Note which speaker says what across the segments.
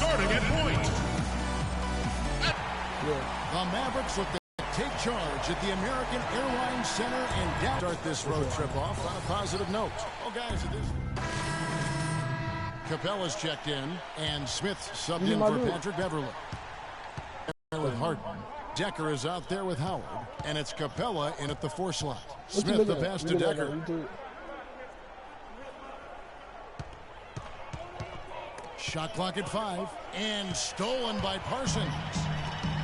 Speaker 1: starting at point.
Speaker 2: The Mavericks look to take charge at the American Airlines Center and start this road trip off on a positive note. Oh, guys, it is. Capella's checked in, and Smith subbed in for Patrick Beverley. With Harden. Decker is out there with Howard, and it's Capella in at the 4 slot. Smith the pass to Decker. Shot clock at 5, and stolen by Parsons.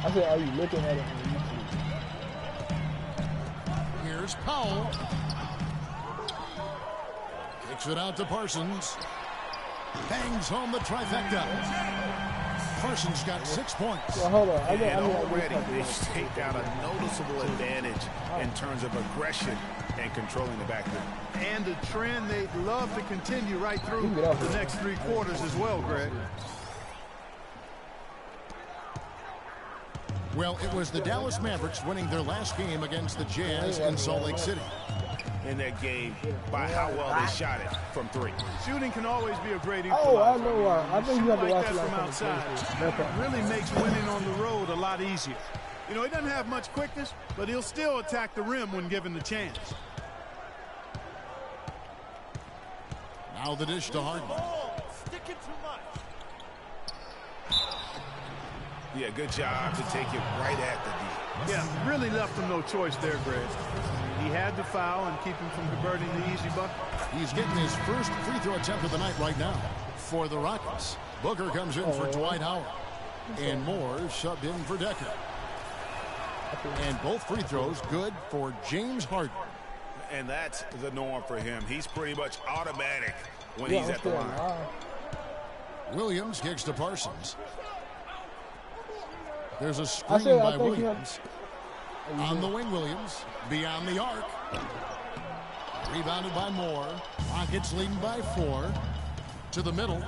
Speaker 3: I said, are you looking at it on YouTube?
Speaker 2: Here's Powell. Kicks it out to Parsons. Bangs home the trifecta. Parsons got 6 points.
Speaker 3: Well, hold on.
Speaker 4: And already they take out a noticeable advantage in terms of aggression and controlling the backcourt.
Speaker 5: And the trend they'd love to continue right through the next 3 quarters as well, Greg.
Speaker 2: Well, it was the Dallas Mavericks winning their last game against the Jazz in Salt Lake City.
Speaker 4: In that game, by how well they shot it from 3.
Speaker 5: Shooting can always be a great equalizer.
Speaker 3: Oh, I know why. I think you have to
Speaker 5: like
Speaker 3: watch
Speaker 5: that
Speaker 3: it
Speaker 5: from outside. It really makes winning on the road a lot easier. You know, he doesn't have much quickness, but he'll still attack the rim when given the chance.
Speaker 2: Now the dish to Harden.
Speaker 4: Yeah, good job to take it right at the D.
Speaker 5: Yeah, really left him no choice there, Greg. He had to foul and keep him from converting the easy bucket.
Speaker 2: He's getting his first free throw attempt of the night right now for the Rockets. Booker comes in for Dwight Howard. And Moore subbed in for Decker. And both free throws good for James Harden.
Speaker 4: And that's the norm for him. He's pretty much automatic when he's at the line.
Speaker 2: Williams kicks to Parsons. There's a screen by Williams. On the wing, Williams. Beyond the arc. Rebounded by Moore. Rockets leading by 4. To the middle.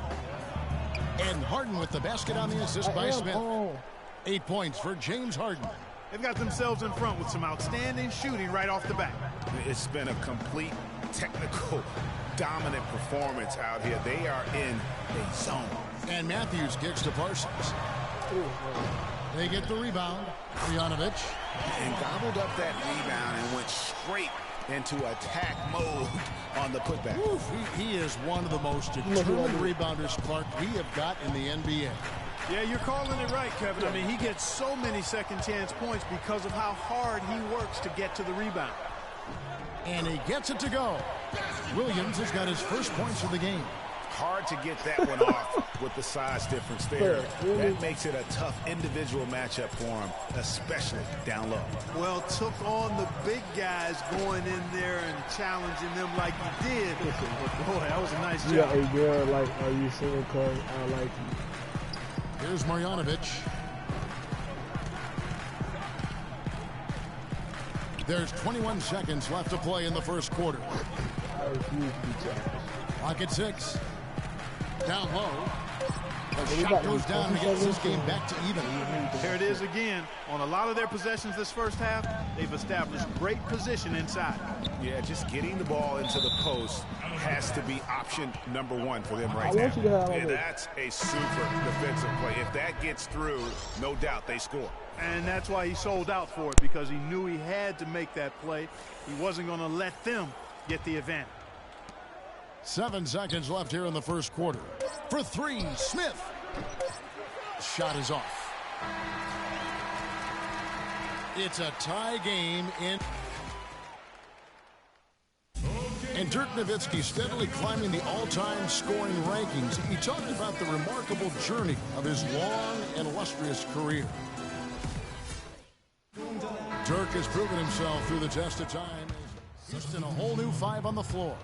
Speaker 2: And Harden with the basket on the assist by Smith. 8 points for James Harden.
Speaker 5: They've got themselves in front with some outstanding shooting right off the bat.
Speaker 4: It's been a complete technical dominant performance out here. They are in a zone.
Speaker 2: And Matthews kicks to Parsons. They get the rebound. Bojanovic.
Speaker 4: And gobbled up that rebound and went straight into attack mode on the putback.
Speaker 2: Oof, he is one of the most determined rebounders, Clark, we have got in the NBA.
Speaker 5: Yeah, you're calling it right, Kevin. I mean, he gets so many second chance points because of how hard he works to get to the rebound.
Speaker 2: And he gets it to go. Williams has got his first points of the game.
Speaker 4: Hard to get that one off with the size difference there. That makes it a tough individual matchup for him, especially down low.
Speaker 5: Well, took on the big guys going in there and challenging them like he did. Boy, that was a nice job.
Speaker 3: Yeah, a girl like, are you seeing Clay? I like you.
Speaker 2: Here's Marjanovic. There's 21 seconds left to play in the first quarter.
Speaker 3: I refuse to be challenged.
Speaker 2: Clock at 6. Down low. The shot goes down and gets this game back to even.
Speaker 5: There it is again. On a lot of their possessions this first half, they've established great position inside.
Speaker 4: Yeah, just getting the ball into the post has to be option number 1 for them right now. And that's a super defensive play. If that gets through, no doubt they score.
Speaker 5: And that's why he sold out for it, because he knew he had to make that play. He wasn't going to let them get the advantage.
Speaker 2: 7 seconds left here in the first quarter. For 3, Smith. Shot is off. It's a tie game in. And Dirk Nowitzki steadily climbing the all-time scoring rankings. He talked about the remarkable journey of his long and illustrious career. Dirk has proven himself through the test of time. Houston, a whole new 5 on the floor.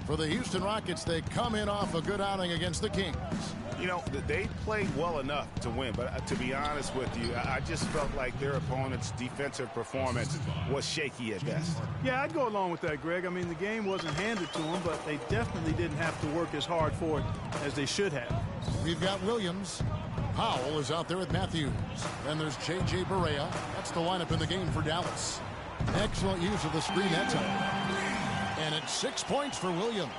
Speaker 2: For the Houston Rockets, they come in off a good outing against the Kings.
Speaker 4: You know, they played well enough to win, but to be honest with you, I just felt like their opponent's defensive performance was shaky at best.
Speaker 5: Yeah, I'd go along with that, Greg. I mean, the game wasn't handed to them, but they definitely didn't have to work as hard for it as they should have.
Speaker 2: We've got Williams. Powell is out there with Matthews. Then there's J.J. Barea. That's the lineup in the game for Dallas. Excellent use of the screen that time. And it's 6 points for Williams.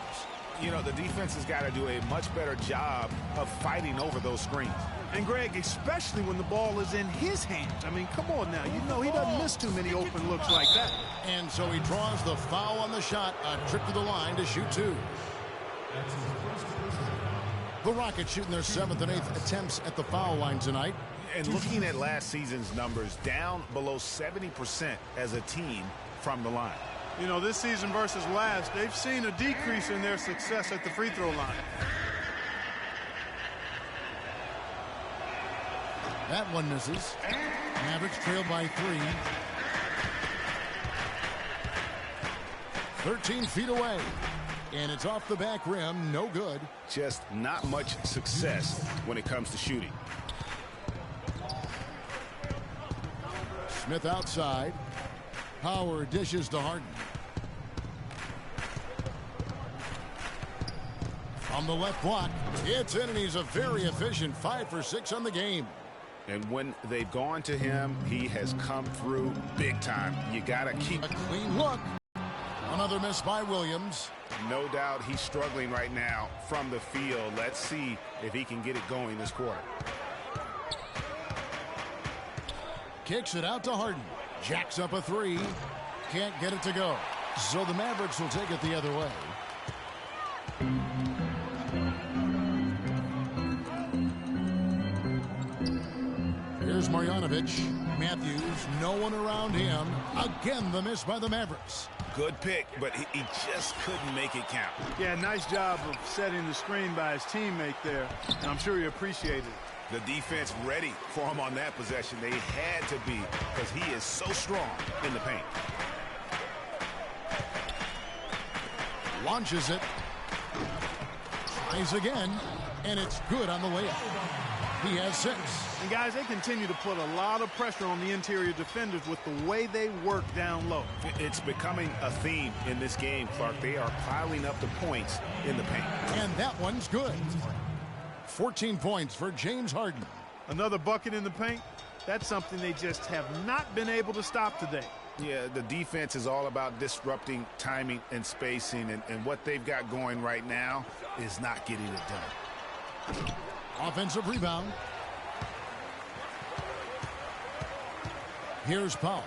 Speaker 4: You know, the defense has got to do a much better job of fighting over those screens.
Speaker 5: And, Greg, especially when the ball is in his hands. I mean, come on now. You know he doesn't miss too many open looks like that.
Speaker 2: And so he draws the foul on the shot. A trip to the line to shoot two. The Rockets shooting their 7th and 8th attempts at the foul line tonight.
Speaker 4: And looking at last season's numbers, down below 70% as a team from the line.
Speaker 5: You know, this season versus last, they've seen a decrease in their success at the free throw line.
Speaker 2: That one misses. Mavericks trail by 3. 13 feet away. And it's off the back rim. No good.
Speaker 4: Just not much success when it comes to shooting.
Speaker 2: Smith outside. Howard dishes to Harden. From the left block. It's in, and he's a very efficient 5 for 6 on the game.
Speaker 4: And when they've gone to him, he has come through big time. You got to keep
Speaker 2: a clean look. Another miss by Williams.
Speaker 4: No doubt he's struggling right now from the field. Let's see if he can get it going this quarter.
Speaker 2: Kicks it out to Harden. Jacks up a 3. Can't get it to go. So the Mavericks will take it the other way. Here's Marjanovic. Matthews, no one around him. Again, the miss by the Mavericks.
Speaker 4: Good pick, but he just couldn't make it count.
Speaker 5: Yeah, nice job of setting the screen by his teammate there, and I'm sure he appreciated it.
Speaker 4: The defense ready for him on that possession. They had to be, because he is so strong in the paint.
Speaker 2: Launches it. Tries again, and it's good on the layup. He has 6.
Speaker 5: And, guys, they continue to put a lot of pressure on the interior defenders with the way they work down low.
Speaker 4: It's becoming a theme in this game, Clark. They are piling up the points in the paint.
Speaker 2: And that one's good. 14 points for James Harden.
Speaker 5: Another bucket in the paint. That's something they just have not been able to stop today.
Speaker 4: Yeah, the defense is all about disrupting timing and spacing, and what they've got going right now is not getting it done.
Speaker 2: Offensive rebound. Here's Powell.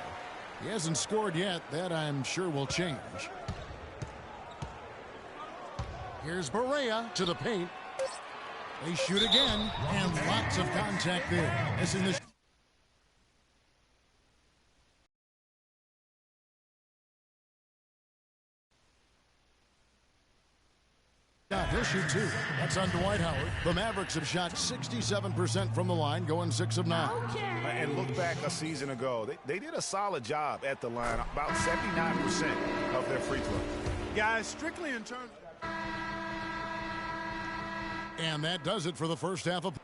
Speaker 2: He hasn't scored yet. That, I'm sure, will change. Here's Barea to the paint. They shoot again, and lots of contact there. Missing the he'll shoot 2. That's on Dwight Howard. The Mavericks have shot 67% from the line, going 6 of 9.
Speaker 4: And look back a season ago. They did a solid job at the line, about 79% of their free throws.
Speaker 5: Guys, strictly in terms...
Speaker 2: And that does it for the first half of...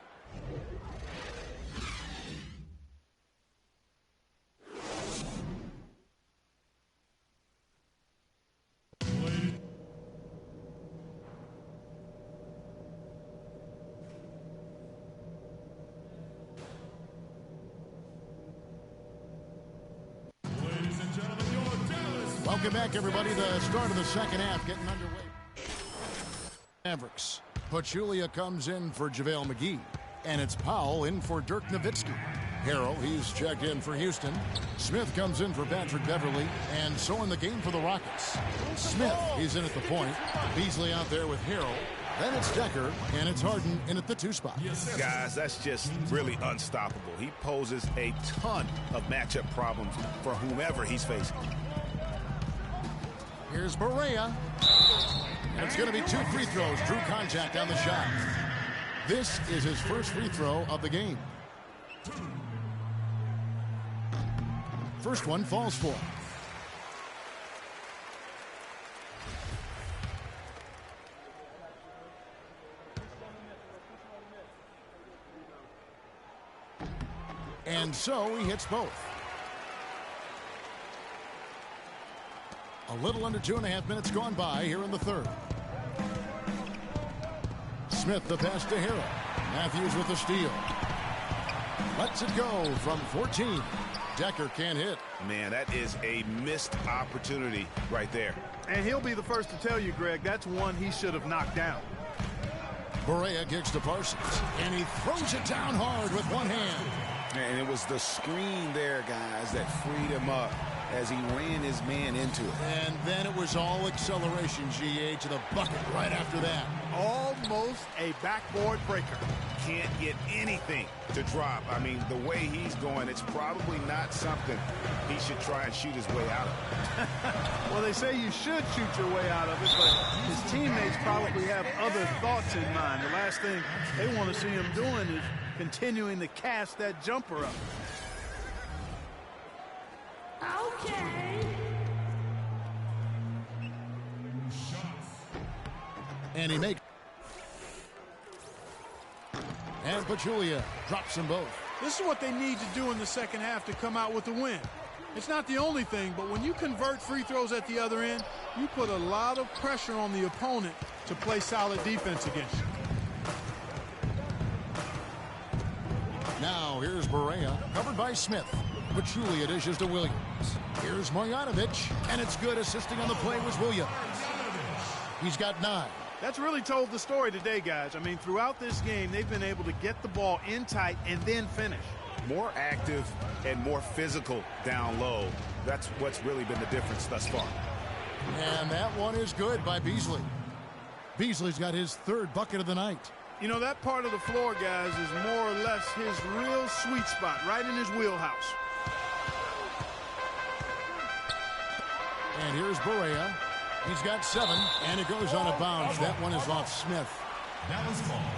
Speaker 2: Welcome back, everybody. The start of the second half getting underway. Mavericks. Pachulia comes in for JaVale McGee. And it's Powell in for Dirk Nowitzki. Harrell, he's checked in for Houston. Smith comes in for Patrick Beverly. And so in the game for the Rockets. Smith, he's in at the point. Beasley out there with Harrell. Then it's Decker, and it's Harden in at the 2 spot.
Speaker 4: Guys, that's just really unstoppable. He poses a ton of matchup problems for whomever he's facing.
Speaker 2: Here's Barea. And it's going to be 2 free throws. Drew contact on the shot. This is his first free throw of the game. First one falls for him. And so he hits both. A little under 2.5 minutes gone by here in the third. Smith the pass to Harrell. Matthews with the steal. Lets it go from 14. Decker can't hit.
Speaker 4: Man, that is a missed opportunity right there.
Speaker 5: And he'll be the first to tell you, Greg, that's one he should have knocked down.
Speaker 2: Barea kicks to Parsons, and he throws it down hard with one hand.
Speaker 4: And it was the screen there, guys, that freed him up as he ran his man into it.
Speaker 2: And then it was all acceleration, GA, to the bucket right after that.
Speaker 5: Almost a backboard breaker.
Speaker 4: Can't get anything to drop. I mean, the way he's going, it's probably not something he should try and shoot his way out of.
Speaker 5: Well, they say you should shoot your way out of it, but his teammates probably have other thoughts in mind. The last thing they want to see him doing is continuing to cast that jumper up.
Speaker 1: Okay.
Speaker 2: And he makes. And Pachulia drops them both.
Speaker 5: This is what they need to do in the second half to come out with the win. It's not the only thing, but when you convert free throws at the other end, you put a lot of pressure on the opponent to play solid defense against you.
Speaker 2: Now here's Barea, covered by Smith. Pachulia dishes to Williams. Here's Marjanovic, and it's good. Assisting on the play was Williams. He's got 9.
Speaker 5: That's really told the story today, guys. I mean, throughout this game, they've been able to get the ball in tight and then finish.
Speaker 4: More active and more physical down low. That's what's really been the difference thus far.
Speaker 2: And that one is good by Beasley. Beasley's got his 3rd bucket of the night.
Speaker 5: You know, that part of the floor, guys, is more or less his real sweet spot, right in his wheelhouse.
Speaker 2: And here's Barea. He's got 7, and it goes on a bounce. That one is off Smith.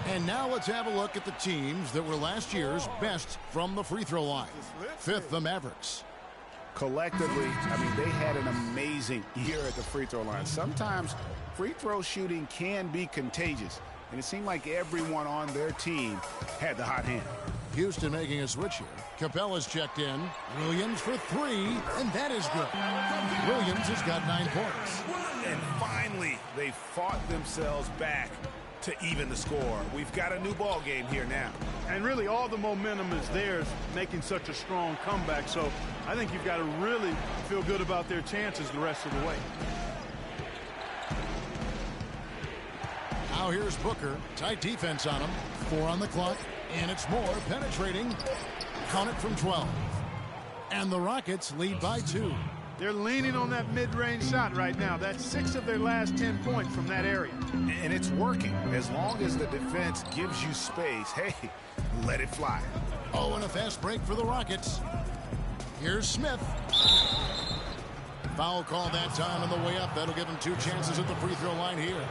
Speaker 2: And now let's have a look at the teams that were last year's best from the free throw line. 5th, the Mavericks.
Speaker 4: Collectively, I mean, they had an amazing year at the free throw line. Sometimes free throw shooting can be contagious, and it seemed like everyone on their team had the hot hand.
Speaker 2: Houston making a switch here. Capella's checked in. Williams for 3, and that is good. Williams has got 9 points.
Speaker 4: And finally, they fought themselves back to even the score. We've got a new ball game here now.
Speaker 5: And really, all the momentum is theirs, making such a strong comeback. So I think you've got to really feel good about their chances the rest of the way.
Speaker 2: Now here's Booker. Tight defense on him. 4 on the clock. And it's Moore penetrating. Count it from 12. And the Rockets lead by 2.
Speaker 5: They're leaning on that mid-range shot right now. That's 6 of their last 10 points from that area.
Speaker 4: And it's working. As long as the defense gives you space, hey, let it fly.
Speaker 2: Oh, and a fast break for the Rockets. Here's Smith. Foul call that time on the way up. That'll give him 2 chances at the free throw line here.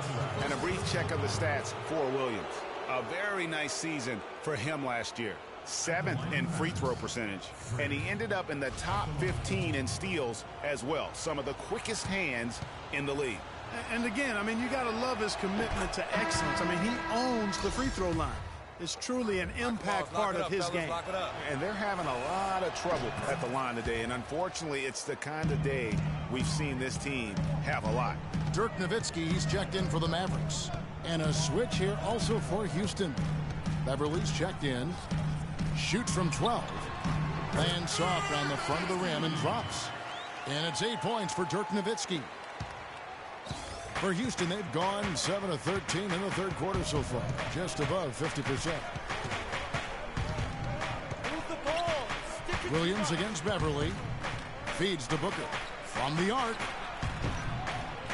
Speaker 4: And a brief check of the stats for Williams. A very nice season for him last year. 7th in free throw percentage. And he ended up in the top 15 in steals as well. Some of the quickest hands in the league.
Speaker 5: And again, I mean, you got to love his commitment to excellence. I mean, he owns the free throw line. It's truly an impact part of his game.
Speaker 4: And they're having a lot of trouble at the line today. And unfortunately, it's the kind of day we've seen this team have a lot.
Speaker 2: Dirk Nowitzki, he's checked in for the Mavericks. And a switch here also for Houston. Beverly's checked in. Shoots from 12. Lands soft on the front of the rim and drops. And it's 8 points for Dirk Nowitzki. For Houston, they've gone 7 of 13 in the 3rd quarter so far. Just above 50%. Williams against Beverly. Feeds to Booker. From the arc.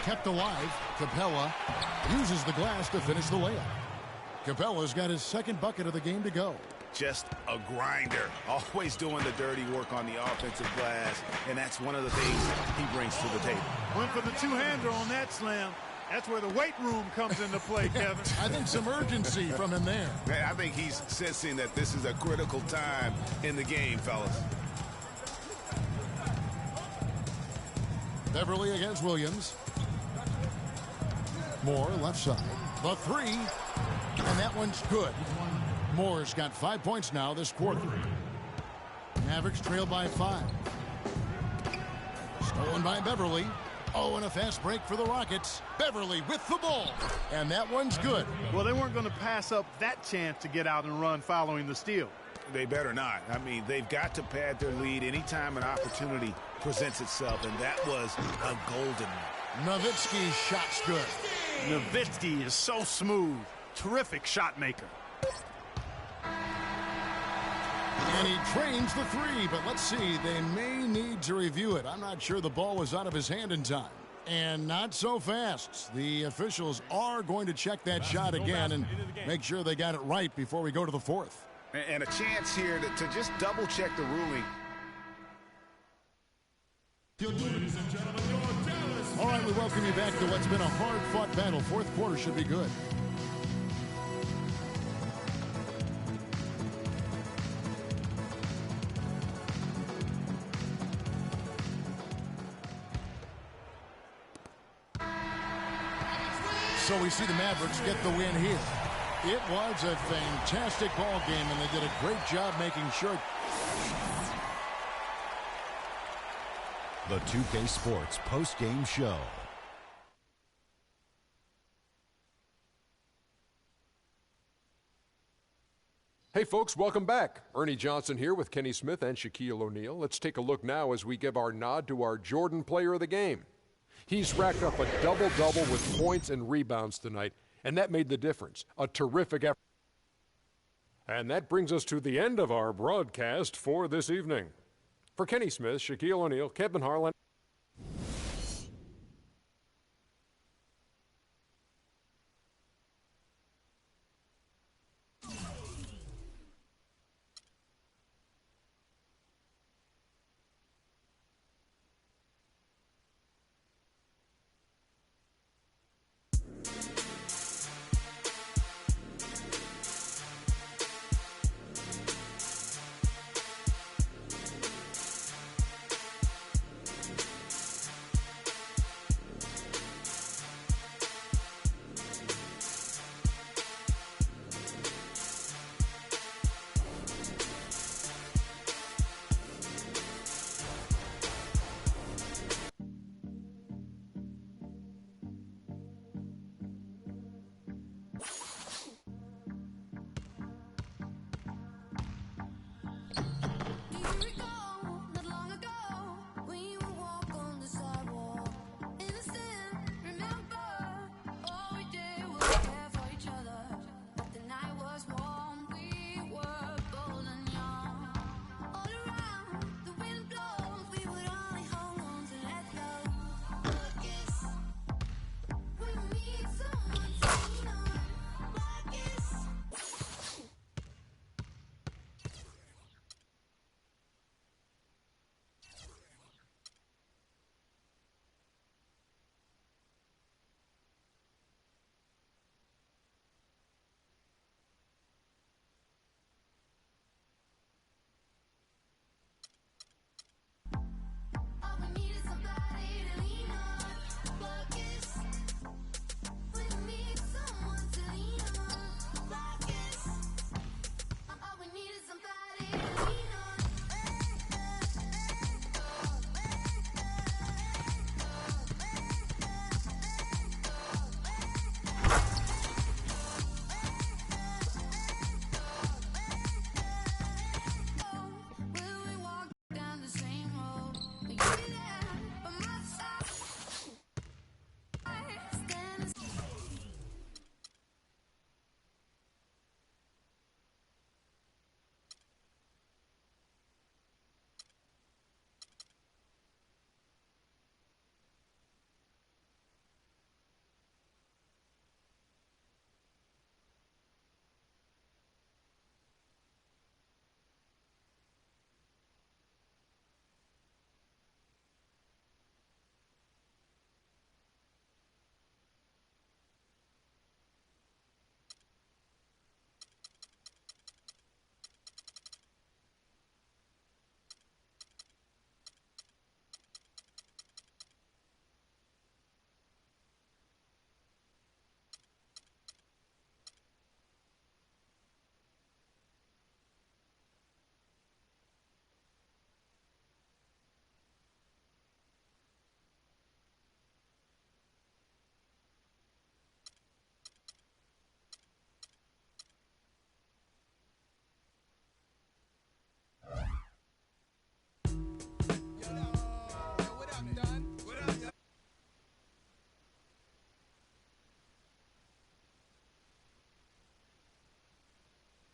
Speaker 2: Kept alive. Capella uses the glass to finish the layup. Capella's got his 2nd bucket of the game to go.
Speaker 4: Just a grinder. Always doing the dirty work on the offensive glass. And that's one of the things he brings to the table.
Speaker 5: Went for the 2-hander on that slam. That's where the weight room comes into play, Kevin.
Speaker 2: I think some urgency from him there.
Speaker 4: I think he's sensing that this is a critical time in the game, fellas.
Speaker 2: Beverly against Williams. Moore left side. The 3. And that one's good. Moore's got 5 points now this quarter. Mavericks trail by 5. Stolen by Beverly. Oh, and a fast break for the Rockets. Beverly with the ball. And that one's good.
Speaker 5: Well, they weren't going to pass up that chance to get out and run following the steal.
Speaker 4: They better not. I mean, they've got to pad their lead anytime an opportunity presents itself, and that was a golden one.
Speaker 2: Nowitzki's shot's good.
Speaker 5: Nowitzki is so smooth. Terrific shot maker.
Speaker 2: And he trains the three, but let's see. They may need to review it. I'm not sure the ball was out of his hand in time. And not so fast. The officials are going to check that shot again and make sure they got it right before we go to the fourth.
Speaker 4: And a chance here to just double-check the ruling.
Speaker 2: All right, we welcome you back to what's been a hard-fought battle. Fourth quarter should be good. So we see the Mavericks get the win here. It was a fantastic ball game, and they did a great job making sure.
Speaker 6: The 2K Sports post-game show.
Speaker 7: Hey folks, welcome back. Ernie Johnson here with Kenny Smith and Shaquille O'Neal. Let's take a look now as we give our nod to our Jordan player of the game. He's racked up a double-double with points and rebounds tonight, and that made the difference. A terrific effort. And that brings us to the end of our broadcast for this evening. For Kenny Smith, Shaquille O'Neal, Kevin Harlan.